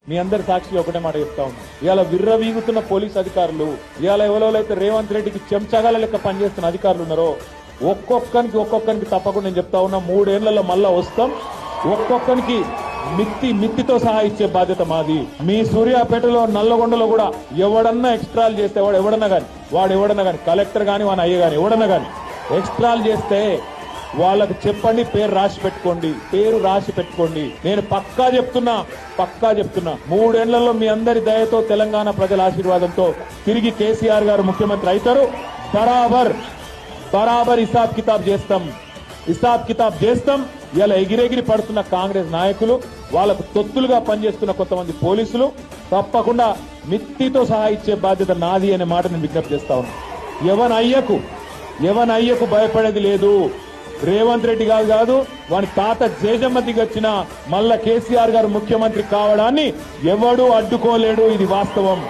మీ అందరి సాక్షి ఒకటే మాట చెప్తా ఉన్నా, ఇవాళ విర్రవీగుతున్న పోలీస్ అధికారులు, ఇవాళ ఎవరైతే రేవంత్ రెడ్డికి చెంచగాల లెక్క పనిచేస్తున్న అధికారులు ఉన్నారో ఒక్కొక్కరికి తప్పకుండా నేను చెప్తా ఉన్నా, 3 ఏళ్లలో మళ్ళా వస్తాం. ఒక్కొక్కరికి మిత్తితో సహా ఇచ్చే బాధ్యత మాది. మీ సూర్యాపేటలో నల్లగొండలో కూడా ఎవడన్నా ఎక్స్ట్రాలు చేస్తే వాడు ఎవడన్నా గాని కలెక్టర్ గాని వాని అయ్య గాని ఎవడన్నా గాని ఎక్స్ట్రాలు చేస్తే వాళ్ళకు చెప్పండి, పేరు రాసి పెట్టుకోండి. నేను పక్కా చెప్తున్నా 3 ఏళ్లలో మీ అందరి దయతో తెలంగాణ ప్రజల ఆశీర్వాదంతో తిరిగి కేసీఆర్ గారు ముఖ్యమంత్రి అవుతారు. బరాబర్ హిసాబ్ కితాబ్ చేస్తాం. ఇలా ఎగిరెగిరి పడుతున్న కాంగ్రెస్ నాయకులు, వాళ్ళకు తొత్తులుగా పనిచేస్తున్న కొంతమంది పోలీసులు తప్పకుండా మిత్తితో సహా ఇచ్చే బాధ్యత నాది అనే మాట నేను విజ్ఞప్తి చేస్తా ఉన్నా. ఎవన్ అయ్యకు భయపడేది లేదు. రేవంత్ రెడ్డి కాదు వాని తాత జేజమ్మ దిగొచ్చిన మళ్ళా కేసీఆర్ గారు ముఖ్యమంత్రి కావడాన్ని ఎవడూ అడ్డుకోలేడు. ఇది వాస్తవం.